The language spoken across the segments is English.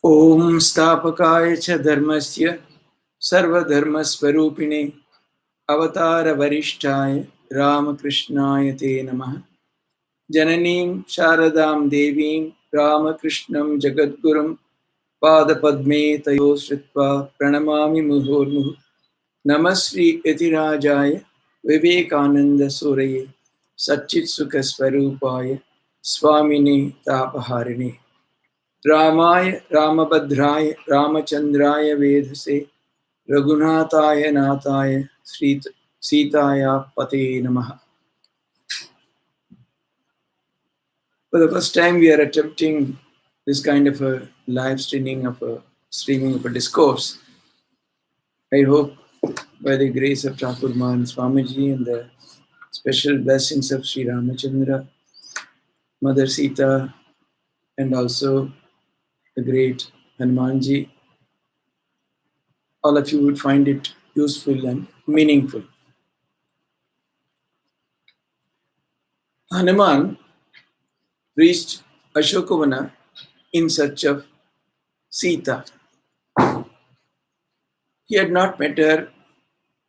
Om Stapakaya cha dharmasya sarva dharmasvarupine avatara varishtaya Ramakrishnaya te namaha Jananim Sharadam Devim Ramakrishnam Jagadgurum Padapadme tayo sritva pranamami muhurmuhu Namasri Yatirajaya Vivekananda Suraye Satchit Sukha Swarupaya Swamini Tapaharini Ramaya Ramabhadraya Ramachandraya Vedase Raghunataya Nathaya Sitaya Pate Namaha. For the first time we are attempting this kind of a live streaming of a discourse. I hope by the grace of Thakur Mahan Swamiji and the special blessings of Sri Ramachandra, Mother Sita, and also the great Hanumanji, all of you would find it useful and meaningful. Hanuman reached Ashokavana in search of Sita. He had not met her,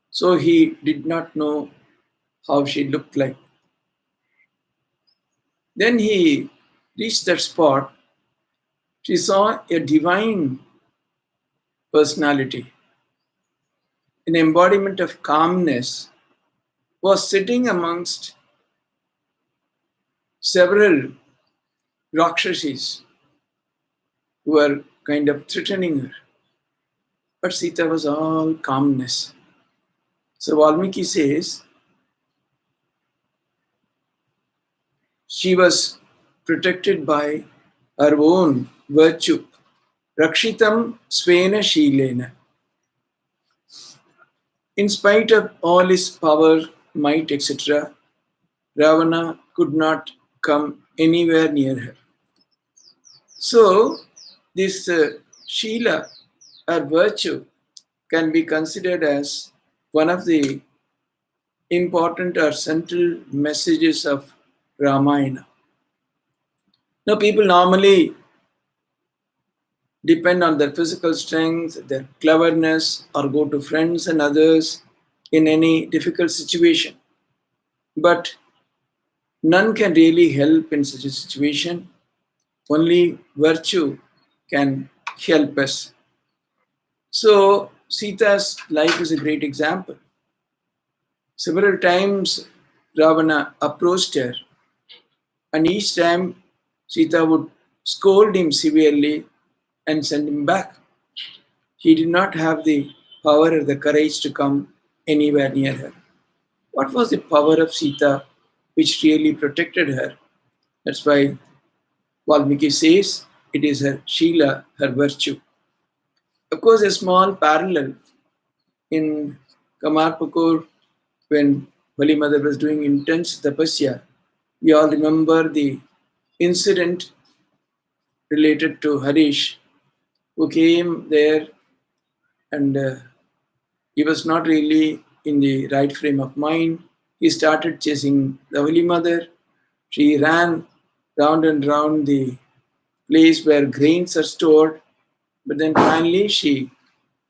so he did not know how she looked like. Then he reached that spot. She saw a divine personality, an embodiment of calmness, was sitting amongst several Rakshasis who were kind of threatening her. But Sita was all calmness. So Valmiki says, she was protected by her own virtue. Rakshitam Svena Shilena. In spite of all his power, might, etc., Ravana could not come anywhere near her. So, this Shila, or virtue, can be considered as one of the important or central messages of Ramayana. Now, people normally depend on their physical strength, their cleverness, or go to friends and others in any difficult situation. But none can really help in such a situation. Only virtue can help us. So, Sita's life is a great example. Several times Ravana approached her, and each time Sita would scold him severely and send him back. He did not have the power or the courage to come anywhere near her. What was the power of Sita which really protected her? That's why Valmiki says it is her Shila, her virtue. Of course, a small parallel in Kamarpukur, when Bali Mother was doing intense tapasya, we all remember the incident related to Harish, who came there and he was not really in the right frame of mind. He started chasing the Holy Mother. She ran round and round the place where grains are stored, but then finally she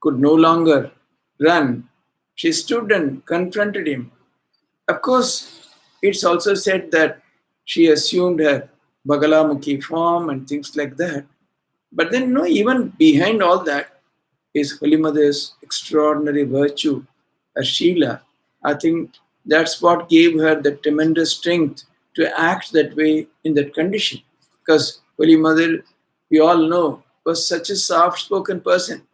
could no longer run. She stood and confronted him. Of course, it's also said that she assumed her Bagalamukhi form and things like that. But then, no, even behind all that is Holy Mother's extraordinary virtue, a Sheila. I think that's what gave her the tremendous strength to act that way in that condition. Because Holy Mother, we all know, was such a soft-spoken person.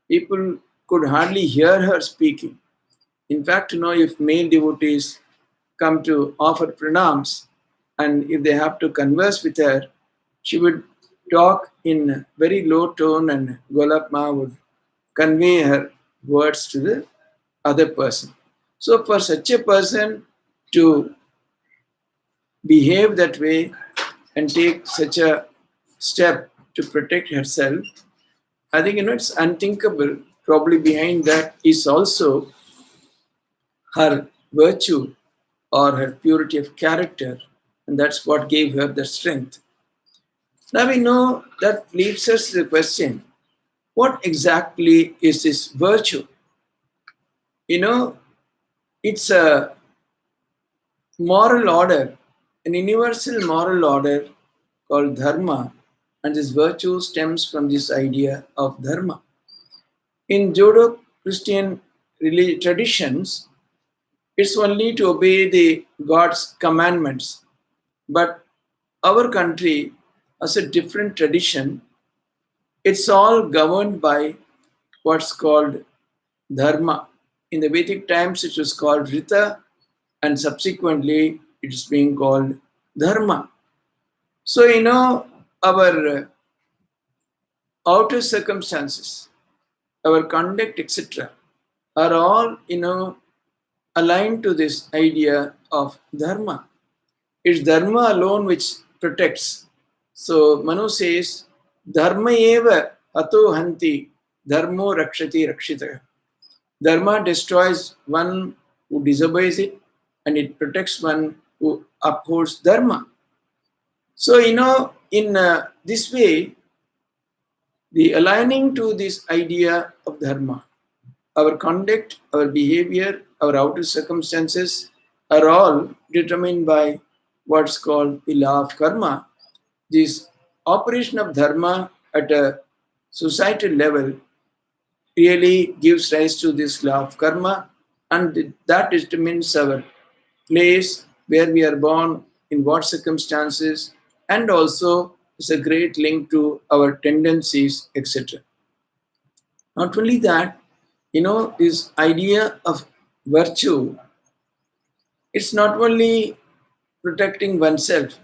People could hardly hear her speaking. In fact, if male devotees come to offer pranams and if they have to converse with her, she would talk in very low tone and Golapma would convey her words to the other person. So for such a person to behave that way and take such a step to protect herself, I think it's unthinkable. Probably behind that is also her virtue or her purity of character, and that's what gave her the strength. Now we know that leads us to the question, what exactly is this virtue? You know, it's a moral order, an universal moral order called dharma, and this virtue stems from this idea of dharma. In Judeo Christian traditions, it's only to obey the God's commandments. But our country has a different tradition. It's all governed by what's called dharma. In the Vedic times, it was called Rita, and subsequently, it's being called dharma. So, our outer circumstances, our conduct, etc., are all, aligned to this idea of dharma. It's dharma alone which protects. So Manu says, dharma eva ato hanti, dharmo rakshati rakshita. Dharma destroys one who disobeys it, and it protects one who upholds dharma. So, in this way, the aligning to this idea of dharma, our conduct, our behavior, our outer circumstances are all determined by what's called the law of karma. This operation of dharma at a societal level really gives rise to this law of karma, and that determines our place, where we are born, in what circumstances, and also is a great link to our tendencies, etc. Not only that, this idea of virtue, it's not only protecting oneself,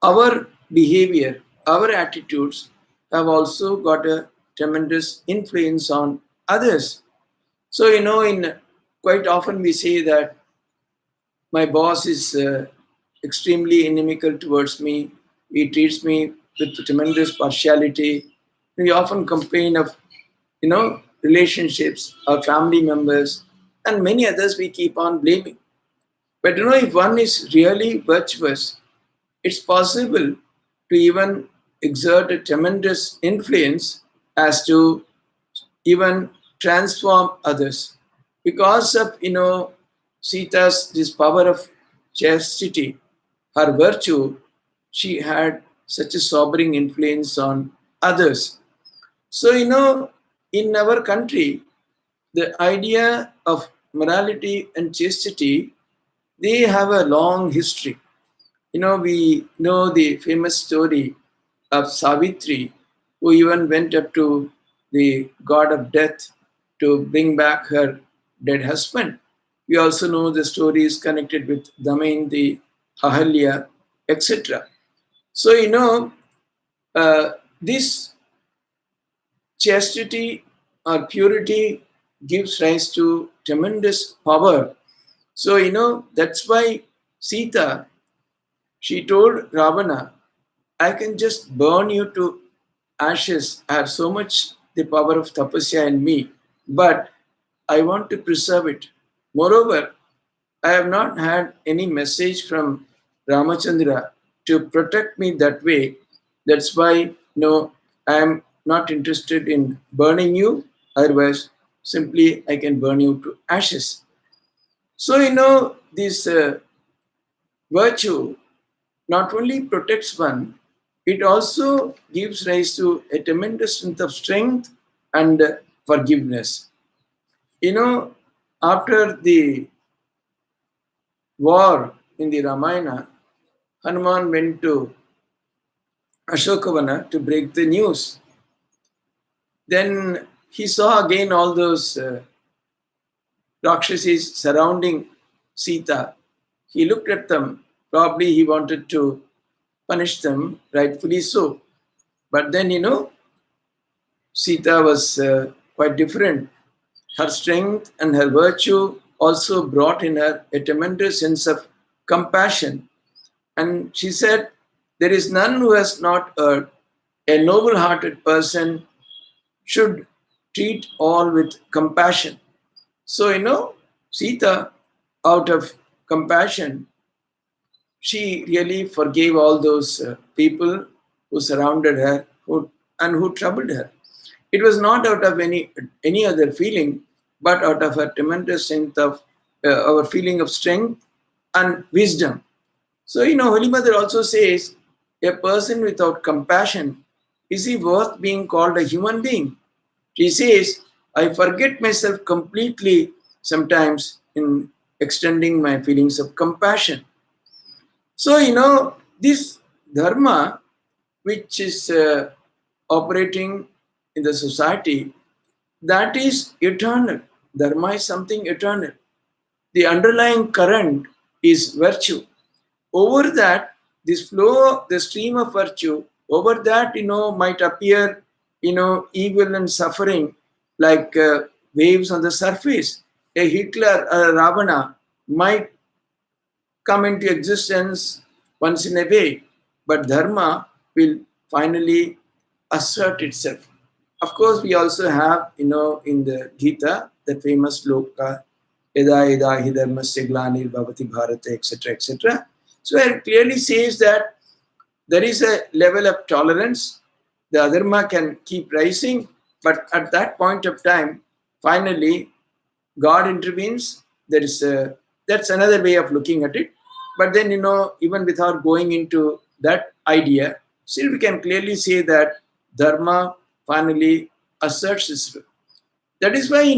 our behavior, our attitudes have also got a tremendous influence on others. So, in quite often we say that my boss is extremely inimical towards me. He treats me with tremendous partiality. We often complain of, relationships, our family members, and many others we keep on blaming. But if one is really virtuous, it's possible to even exert a tremendous influence as to even transform others. Because of, Sita's this power of chastity, her virtue, she had such a sobering influence on others. So, in our country, the idea of morality and chastity, they have a long history. We know the famous story of Savitri, who even went up to the god of death to bring back her dead husband. We also know the stories connected with Damayanti, Ahalya, etc. So, this chastity or purity gives rise to tremendous power. So, that's why Sita, she told Ravana, I can just burn you to ashes. I have so much the power of tapasya in me, but I want to preserve it. Moreover, I have not had any message from Ramachandra to protect me that way. That's why, I am not interested in burning you. Otherwise, simply I can burn you to ashes. So, this virtue not only protects one, it also gives rise to a tremendous strength and forgiveness. After the war in the Ramayana, Hanuman went to Ashokavana to break the news. Then he saw again all those Rakshasis surrounding Sita. He looked at them. Probably he wanted to punish them, rightfully so. But then, Sita was quite different. Her strength and her virtue also brought in her a tremendous sense of compassion. And she said, there is none who has not erred. A noble hearted person should treat all with compassion. So, Sita, out of compassion, she really forgave all those people who surrounded her and who troubled her. It was not out of any other feeling, but out of a tremendous strength of our feeling of strength and wisdom. So, Holy Mother also says, a person without compassion, is he worth being called a human being? She says, I forget myself completely sometimes in extending my feelings of compassion. So, this dharma, which is operating in the society, that is eternal. Dharma is something eternal. The underlying current is virtue. Over that, this flow, the stream of virtue, over that, might appear, evil and suffering like waves on the surface. A Hitler, a Ravana might come into existence once in a way, but dharma will finally assert itself. Of course, we also have, in the Gita, the famous sloka, Yada yada hi dharmasya glanir bhavati bharata, etc., etc. So it clearly says that there is a level of tolerance. The adharma can keep rising, but at that point of time, finally, God intervenes. That's another way of looking at it. But then, even without going into that idea, still we can clearly say that dharma finally asserts itself. That is why,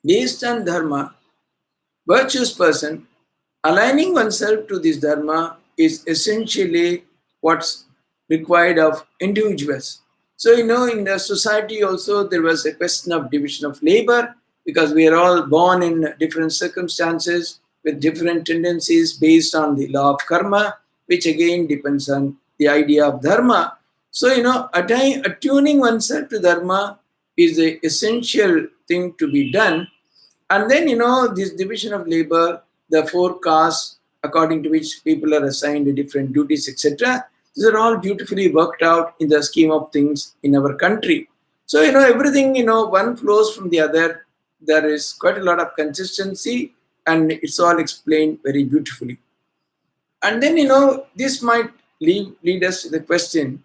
based on dharma, virtuous person aligning oneself to this dharma is essentially what's required of individuals. So, in the society also there was a question of division of labor because we are all born in different circumstances with different tendencies based on the law of karma, which again depends on the idea of dharma. So, attuning oneself to dharma is the essential thing to be done. And then, this division of labor, the four castes according to which people are assigned different duties, etc., these are all beautifully worked out in the scheme of things in our country. So, everything, one flows from the other. There is quite a lot of consistency and it's all explained very beautifully. And then, this might lead us to the question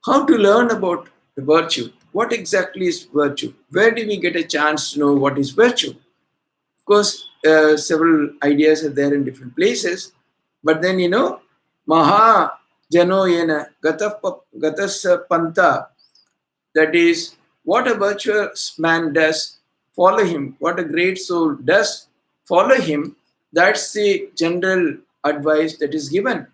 how to learn about the virtue. What exactly is virtue? Where do we get a chance to know what is virtue? Of course, several ideas are there in different places, but then Maha Jano Yena Gatas Panta, that is, what a virtuous man does, follow him. What a great soul does, follow him. That's the general advice that is given.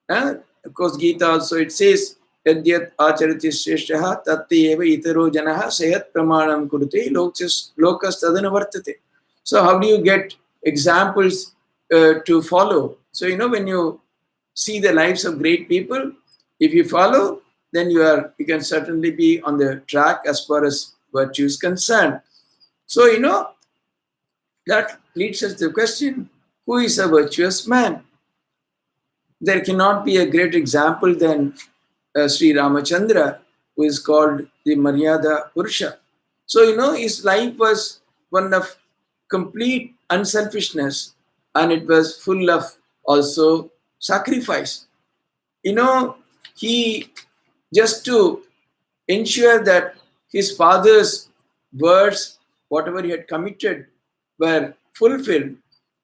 Of course, Gita also it says, Yadyat acharati shreshtaha tattva itaro janaha sayat pramanam kurute lokas tadanavartate. So how do you get examples to follow? So, when you see the lives of great people, if you follow, then you can certainly be on the track as far as virtue is concerned. So, that leads us to the question, who is a virtuous man? There cannot be a great example than Sri Ramachandra, who is called the Maryada Purusha. So, his life was one of complete unselfishness and it was full of also sacrifice. He just to ensure that his father's words, whatever he had committed, were fulfilled,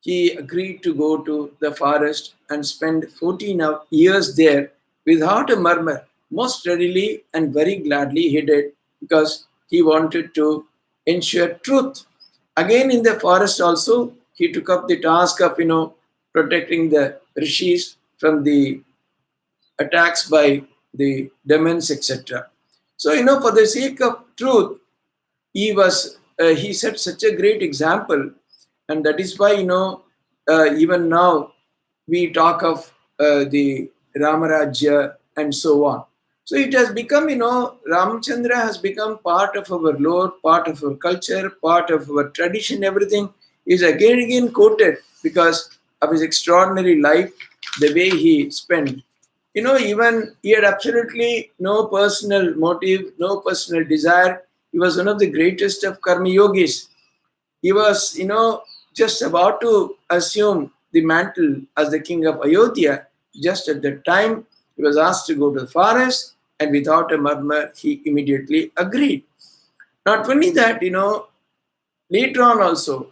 he agreed to go to the forest and spend 14 years there without a murmur. Most readily and very gladly he did because he wanted to ensure truth. Again, in the forest also, he took up the task of, protecting the rishis from the attacks by the demons, etc. So, for the sake of truth, he set such a great example, and that is why even now we talk of the Ramarajya and so on. So it has become, Ramchandra has become part of our lore, part of our culture, part of our tradition. Everything is again and again quoted because of his extraordinary life, the way he spent. Even he had absolutely no personal motive, no personal desire. He was one of the greatest of karma yogis. He was, just about to assume the mantle as the king of Ayodhya. Just at that time, he was asked to go to the forest, and without a murmur, he immediately agreed. Not only that, later on also,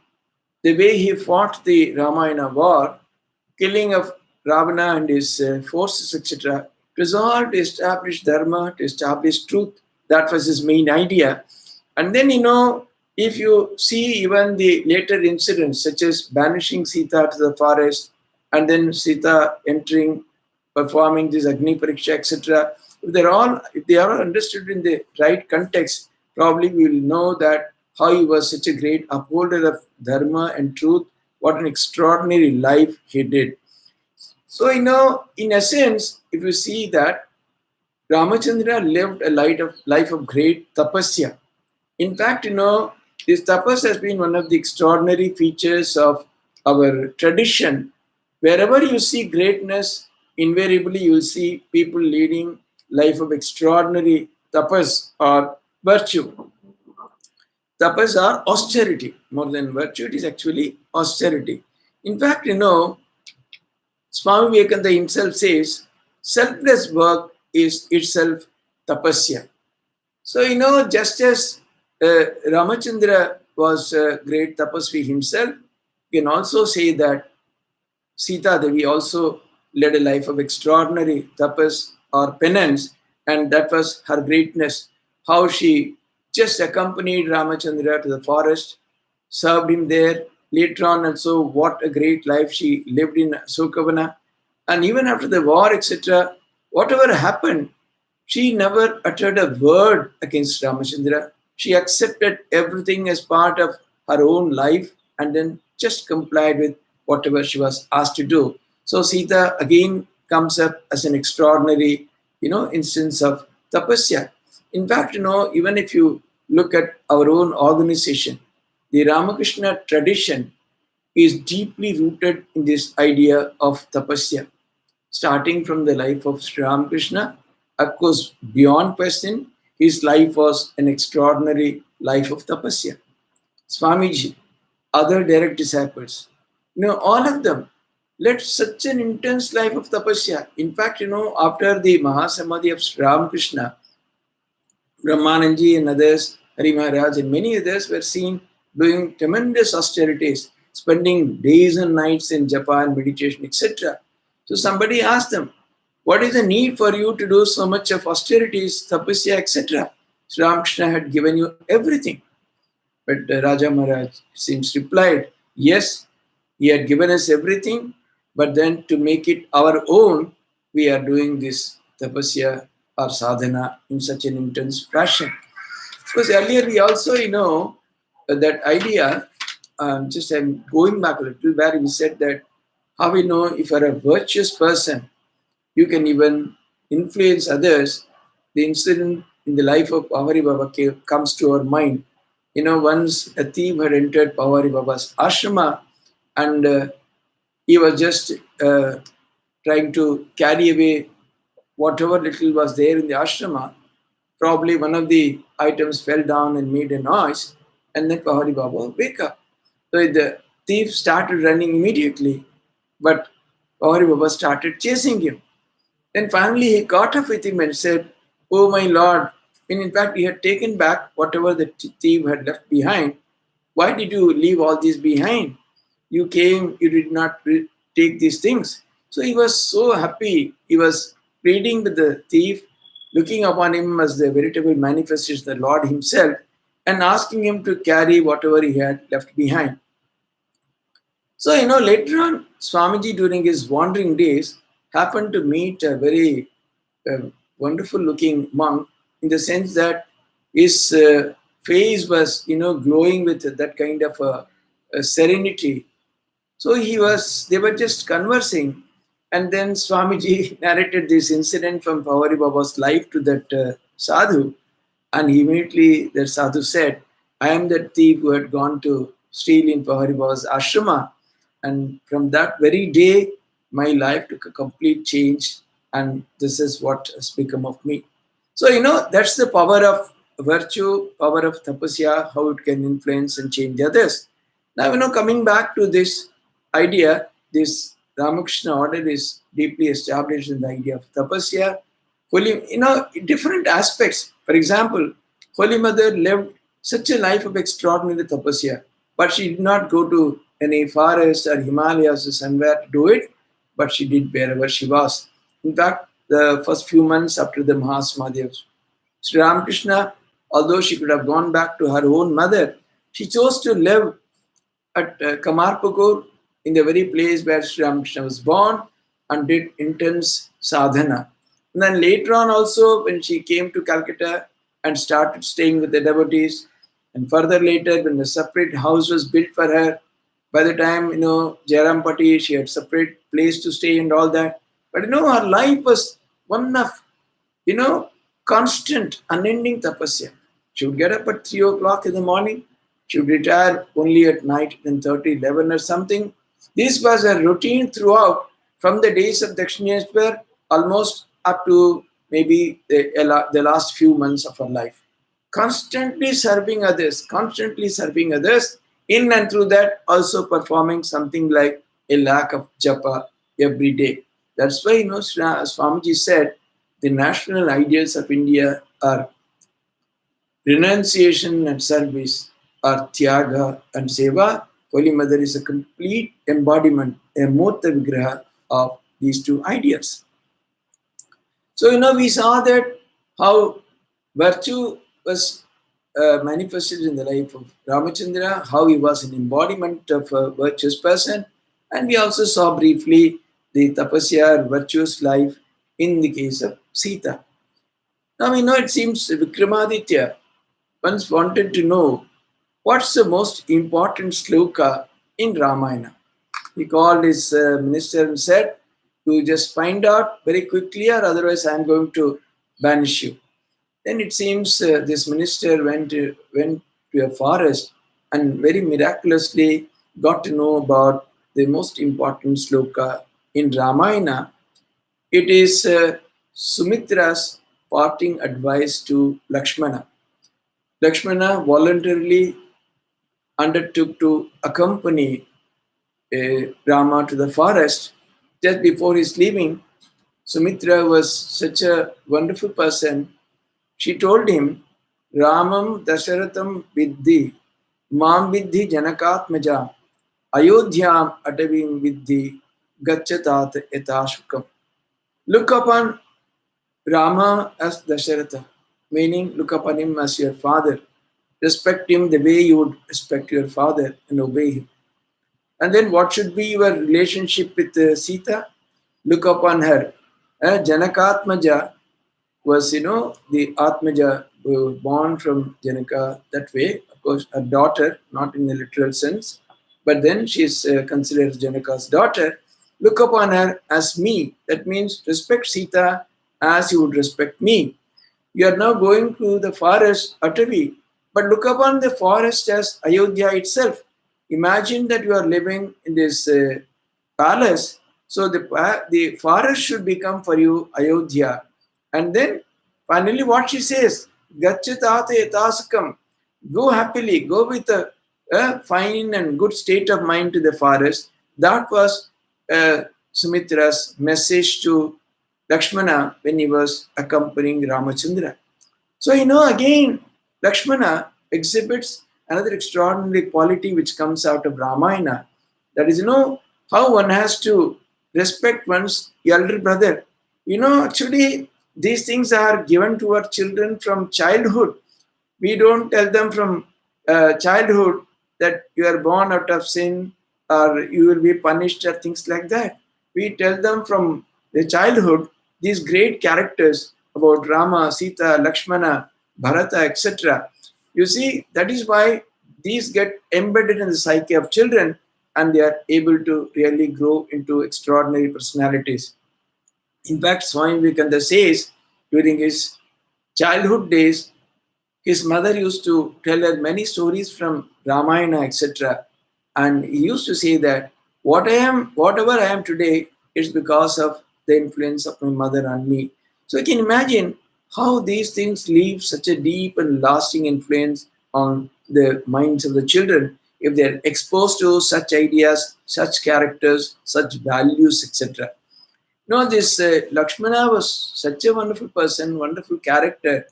the way he fought the Ramayana war, killing of Ravana and his forces, etc., it was all to establish dharma, to establish truth. That was his main idea. And then, if you see even the later incidents, such as banishing Sita to the forest, and then Sita entering, performing this Agni Pariksha, etc., if they are all understood in the right context, probably we will know that how he was such a great upholder of dharma and truth, what an extraordinary life he did. So, in essence, if you see that Ramachandra lived a life of great tapasya. In fact, this tapas has been one of the extraordinary features of our tradition. Wherever you see greatness, invariably you will see people leading life of extraordinary tapas or virtue. Tapas are austerity. More than virtue, it is actually austerity. In fact, Swami Vivekananda himself says, selfless work is itself tapasya. So, just as Ramachandra was a great tapasvi himself, you can also say that Sita Devi also led a life of extraordinary tapas or penance, and that was her greatness. How she just accompanied Ramachandra to the forest, served him there. Later on, also, what a great life she lived in Sukhavana. And even after the war, etc., whatever happened, she never uttered a word against Ramachandra. She accepted everything as part of her own life and then just complied with whatever she was asked to do. So Sita again comes up as an extraordinary, instance of tapasya. In fact, even if you look at our own organization, the Ramakrishna tradition is deeply rooted in this idea of tapasya, starting from the life of Sri Ramakrishna. Of course, beyond question, his life was an extraordinary life of tapasya. Swamiji, other direct disciples, all of them led such an intense life of tapasya. In fact, after the Mahasamadhi of Sri Ramakrishna, Brahmananji and others, Hari Maharaj and many others were seen doing tremendous austerities, spending days and nights in Japan, meditation, etc. So somebody asked them, what is the need for you to do so much of austerities, tapasya, etc.? Sri Ramakrishna had given you everything. But Raja Maharaj seems replied, yes, he had given us everything, but then to make it our own, we are doing this tapasya or sadhana in such an intense fashion. Because earlier we also, that idea, just I'm going back a little, where we said that how we know if you're a virtuous person, you can even influence others. The incident in the life of Pavari Baba comes to our mind. Once a thief had entered Pavari Baba's ashrama and he was just trying to carry away whatever little was there in the ashrama. Probably one of the items fell down and made a noise, and then Pavari Baba wake up. So the thief started running immediately, but Pavari Baba started chasing him. Then finally he caught up with him and said, oh my lord, and in fact he had taken back whatever the thief had left behind. Why did you leave all this behind? You came, you did not take these things. So he was so happy. He was pleading with the thief, looking upon him as the veritable manifestation of the Lord himself, and asking him to carry whatever he had left behind. So, later on, Swamiji during his wandering days happened to meet a very wonderful looking monk, in the sense that his face was, glowing with that kind of a serenity. So they were just conversing, and then Swamiji narrated this incident from Pavari Baba's life to that sadhu, and immediately that sadhu said, I am that thief who had gone to steal in Pavari Baba's ashrama, and from that very day, my life took a complete change, and this is what has become of me. So, that's the power of virtue, power of tapasya, how it can influence and change others. Now, coming back to this idea, this Ramakrishna order is deeply established in the idea of tapasya. Different aspects. For example, Holy Mother lived such a life of extraordinary tapasya, but she did not go to any forest or Himalayas or somewhere to do it, but she did wherever she was. In fact, the first few months after the Mahasamadhi, Sri Ramakrishna, although she could have gone back to her own mother, she chose to live at Kamarpukur, in the very place where Sri Ramakrishna was born, and did intense sadhana. And then later on also, when she came to Calcutta and started staying with the devotees, and further later when a separate house was built for her, by the time, Jayarampati, she had separate place to stay and all that. But her life was one of, you know, constant, unending tapasya. She would get up at 3 o'clock in the morning. She would retire only at night, 10:30, 11 or something. This was a routine throughout, from the days of Dakshineshwar almost up to maybe the last few months of her life. Constantly serving others, in and through that also performing something like a lakh of japa every day. That's why, Swamiji said, the national ideals of India are renunciation and service, are tyaga and seva. Holy Mother is a complete embodiment, a murta vigraha of these two ideals. So, we saw that how virtue was manifested in the life of Ramachandra, how he was an embodiment of a virtuous person, and we also saw briefly the tapasya, virtuous life in the case of Sita. Now we know it seems Vikramaditya once wanted to know what's the most important sloka in Ramayana. He called his minister and said, "You just find out very quickly, or otherwise I'm going to banish you." Then it seems this minister went to a forest and very miraculously got to know about the most important sloka in Ramayana. It is Sumitra's parting advice to Lakshmana. Lakshmana voluntarily undertook to accompany Rama to the forest. Just before his leaving, Sumitra was such a wonderful person. She told him, Ramam Dasharatham Viddhi, Mam Viddhi Janakatmaja, Ayodhyam Atavim Viddhi, Gachatat Etashukam. Look upon Rama as Dasharatha, meaning look upon him as your father. Respect him the way you would respect your father and obey him. And then what should be your relationship with Sita? Look upon her. Janakatmaja was, the Atmaja born from Janaka that way. Of course, a daughter, not in the literal sense, but then she is considered Janaka's daughter. Look upon her as me. That means respect Sita as you would respect me. You are now going to the forest, Atavi, but look upon the forest as Ayodhya itself. Imagine that you are living in this palace. So the forest should become for you Ayodhya. And then finally what she says, Gacchatate etasakam. Go happily, go with a fine and good state of mind to the forest. That was Sumitra's message to Lakshmana when he was accompanying Ramachandra. So, again, Lakshmana exhibits another extraordinary quality which comes out of Ramayana. That is, how one has to respect one's elder brother. Actually, these things are given to our children from childhood. We don't tell them from childhood that you are born out of sin or you will be punished or things like that. We tell them from the childhood these great characters about Rama, Sita, Lakshmana, Bharata, etc. You see, that is why these get embedded in the psyche of children and they are able to really grow into extraordinary personalities. In fact, Swami Vivekananda says during his childhood days, his mother used to tell her many stories from Ramayana, etc. And he used to say that whatever I am today, is because of the influence of my mother on me. So you can imagine how these things leave such a deep and lasting influence on the minds of the children. if they're exposed to such ideas, such characters, such values, etc. This Lakshmana was such a wonderful person, wonderful character.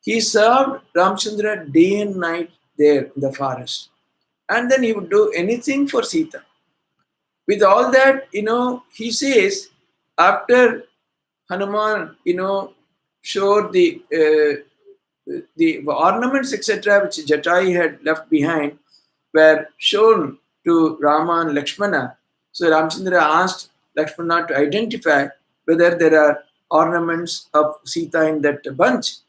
He served Ramchandra day and night there in the forest. And then he would do anything for Sita. With all that, he says, after Hanuman, showed the ornaments, etc., which Jatai had left behind, were shown to Rama and Lakshmana. So Ramchandra asked Lakshmana to identify whether there are ornaments of Sita in that bunch.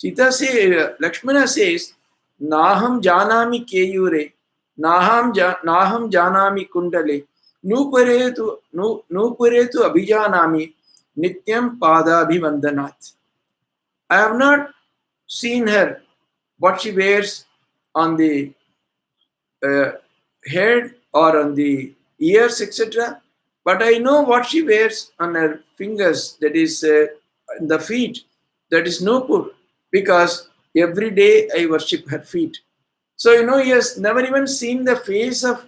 Lakshmana says, Naham janami keyure, Naham janami kundale, Nuparetu abhijanami, Nityam pada abhivandanat. I have not seen her, what she wears on the head or on the ears, etc. But I know what she wears on her fingers, that is the feet, that is nupur, because every day I worship her feet. So, he has never even seen the face of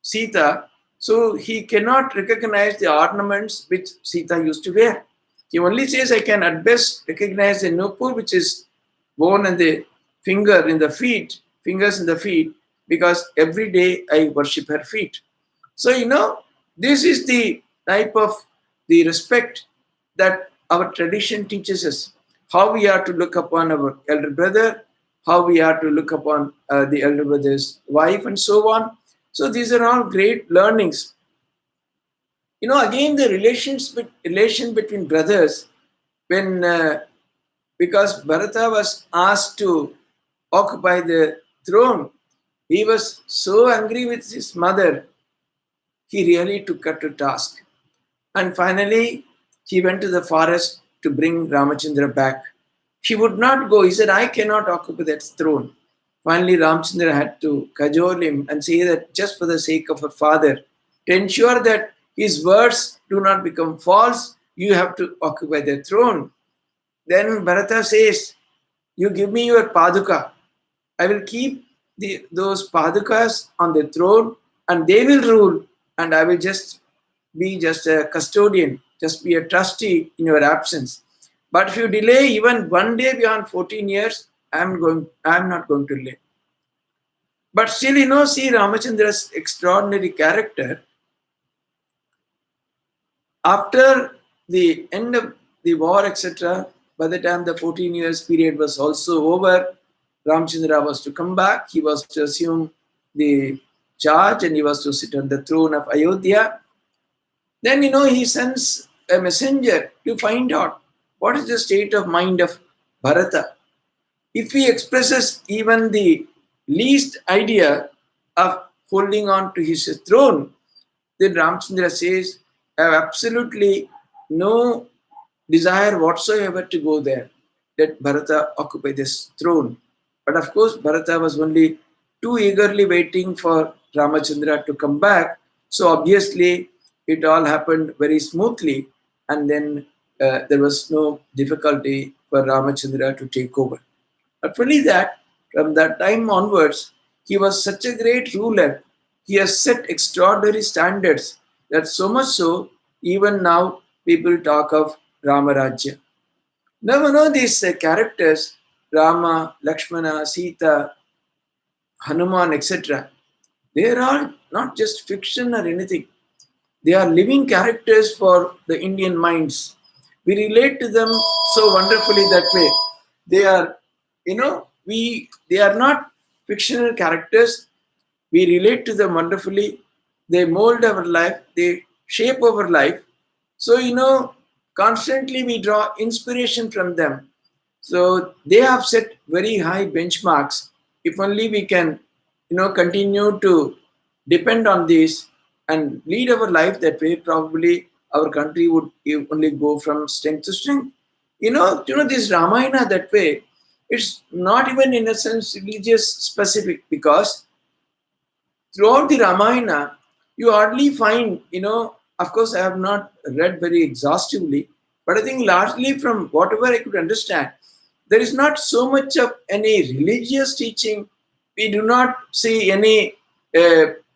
Sita, so he cannot recognize the ornaments which Sita used to wear. He only says, I can at best recognize the nupur, which is worn in the fingers in the feet, because every day I worship her feet. So, this is the type of the respect that our tradition teaches us. How we are to look upon our elder brother, how we are to look upon the elder brother's wife, and so on. So these are all great learnings. Again, the relation between brothers, because Bharata was asked to occupy the throne, he was so angry with his mother, he really took her to task. And finally, he went to the forest to bring Ramachandra back. He would not go. He said, I cannot occupy that throne. Finally, Ramchandra had to cajole him and say that just for the sake of her father, to ensure that his words do not become false, you have to occupy the throne. Then Bharata says, you give me your paduka. I will keep those padukas on the throne and they will rule, and I will just be a custodian, just be a trustee in your absence. But if you delay even one day beyond 14 years, I am not going to delay. But still, see Ramachandra's extraordinary character. After the end of the war, etc., by the time the 14 years period was also over, Ramchandra was to come back. He was to assume the charge and he was to sit on the throne of Ayodhya. Then, he sends a messenger to find out what is the state of mind of Bharata. If he expresses even the least idea of holding on to his throne, then Ramchandra says, I have absolutely no desire whatsoever to go there. Let Bharata occupy this throne. But of course, Bharata was only too eagerly waiting for Ramachandra to come back. So obviously, it all happened very smoothly, and then there was no difficulty for Ramachandra to take over. Not only that, from that time onwards, he was such a great ruler. He has set extraordinary standards that so much so, even now, people talk of Ramarajya. Now, these characters, Rama, Lakshmana, Sita, Hanuman, etc., they are all not just fiction or anything. They are living characters for the Indian minds. We relate to them so wonderfully that way. They are, they are not fictional characters. We relate to them wonderfully. They mold our life. They shape our life. So, constantly we draw inspiration from them. So they have set very high benchmarks. If only we can, continue to depend on this and lead our life that way, probably our country would only go from strength to strength. This Ramayana that way, it's not even in a sense religious specific, because throughout the Ramayana, you hardly find, of course, I have not read very exhaustively, but I think largely from whatever I could understand, there is not so much of any religious teaching. We do not see any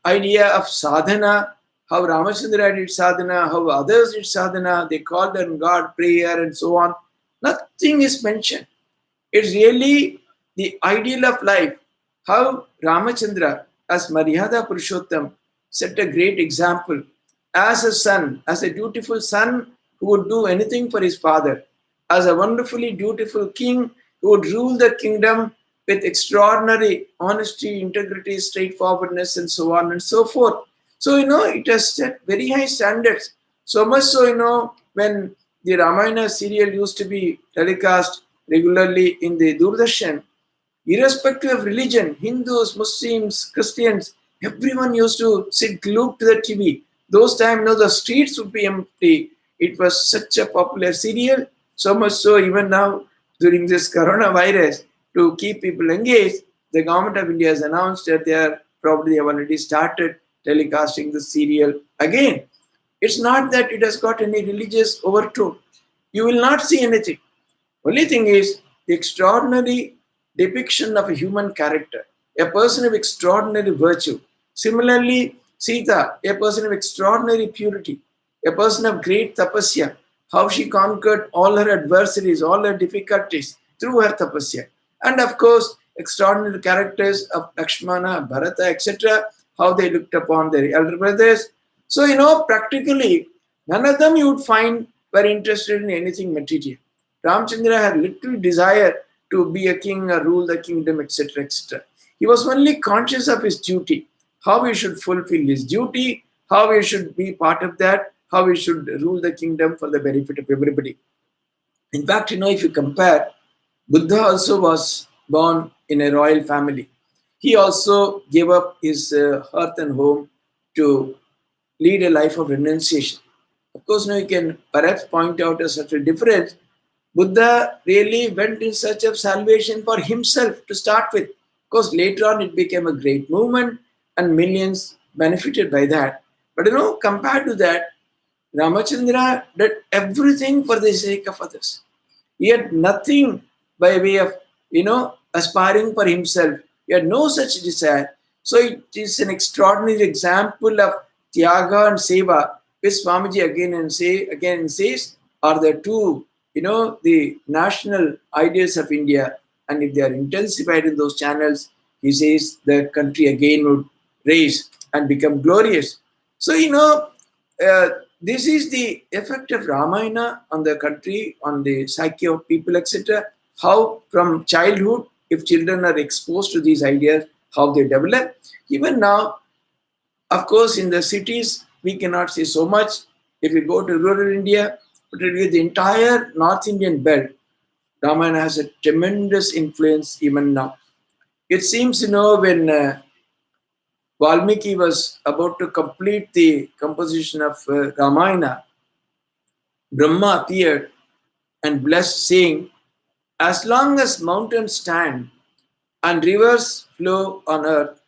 idea of sadhana, how Ramachandra did sadhana, how others did sadhana, they called on God, prayer, and so on. Nothing is mentioned. It's really the ideal of life. How Ramachandra, as Maryada Purushottam, set a great example as a son, as a dutiful son who would do anything for his father, as a wonderfully dutiful king who would rule the kingdom with extraordinary honesty, integrity, straightforwardness, and so on and so forth. So, it has set very high standards. So much so, when the Ramayana serial used to be telecast regularly in the Doordarshan, irrespective of religion, Hindus, Muslims, Christians, everyone used to sit glued to the TV. Those times, the streets would be empty. It was such a popular serial, so much so even now during this coronavirus, to keep people engaged, the government of India has announced that they have already started telecasting the serial again. It's not that it has got any religious overtone. You will not see anything. Only thing is the extraordinary depiction of a human character, a person of extraordinary virtue. Similarly, Sita, a person of extraordinary purity, a person of great tapasya, how she conquered all her adversaries, all her difficulties through her tapasya. And of course, extraordinary characters of Lakshmana, Bharata, etc., how they looked upon their elder brothers. So, practically, none of them you would find were interested in anything material. Ramchandra had little desire to be a king or rule the kingdom, etc., etc. He was only conscious of his duty, how he should fulfill his duty, how he should be part of that, how he should rule the kingdom for the benefit of everybody. In fact, if you compare, Buddha also was born in a royal family. He also gave up his hearth and home to lead a life of renunciation. Of course, now you can perhaps point out a subtle difference. Buddha really went in search of salvation for himself to start with. Of course, later on it became a great movement and millions benefited by that. But compared to that, Ramachandra did everything for the sake of others. He had nothing by way of, aspiring for himself. He had no such desire. So it is an extraordinary example of Tyaga and Seva, which Swamiji again says are the two, the national ideals of India. And if they are intensified in those channels, he says the country again would rise and become glorious. So, uh, this is the effect of Ramayana on the country, on the psyche of people, etc. How from childhood, if children are exposed to these ideas, how they develop. Even now, of course, in the cities, we cannot say so much. If you go to rural India, particularly the entire North Indian belt, Ramayana has a tremendous influence even now. It seems, when Valmiki was about to complete the composition of Ramayana, Brahma appeared and blessed, saying, "As long as mountains stand and rivers flow on earth,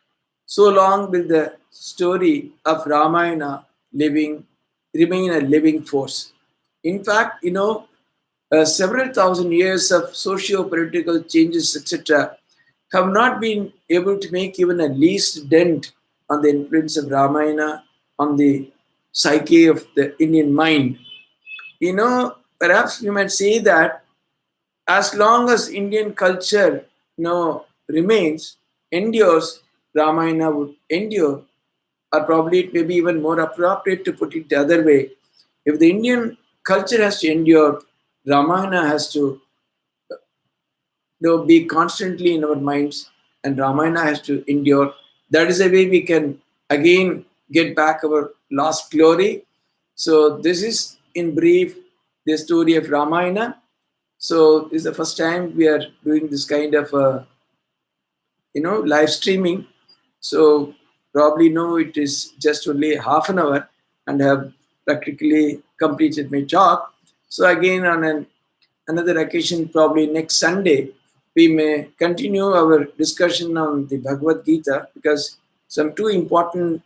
so long will the story of Ramayana remain a living force." In fact, several thousand years of socio-political changes, etc., have not been able to make even a least dent on the influence of Ramayana on the psyche of the Indian mind. Perhaps you might say that as long as Indian culture, remains, endures, Ramayana would endure, or probably it may be even more appropriate to put it the other way. If the Indian culture has to endure, Ramayana has to be constantly in our minds, and Ramayana has to endure. That is the way we can again get back our lost glory. So this is in brief the story of Ramayana. So this is the first time we are doing this kind of live streaming. So probably no, it is just only half an hour, and I have practically completed my talk. So again on another occasion, probably next Sunday, we may continue our discussion on the Bhagavad Gita, because some two important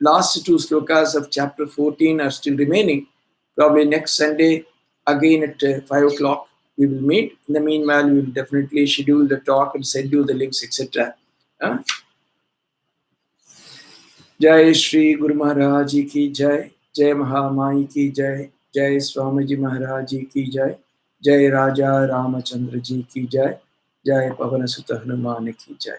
last two slokas of chapter 14 are still remaining. Probably next Sunday, again at 5 o'clock, we will meet. In the meanwhile, we will definitely schedule the talk and send you the links, etc. जय श्री गुरु महाराज जी की जय, जय महामाई की जय, जय स्वामी जी महाराज जी की जय, जय राजा रामचंद्र जी की जय, जय पवन सुत हनुमान की जय।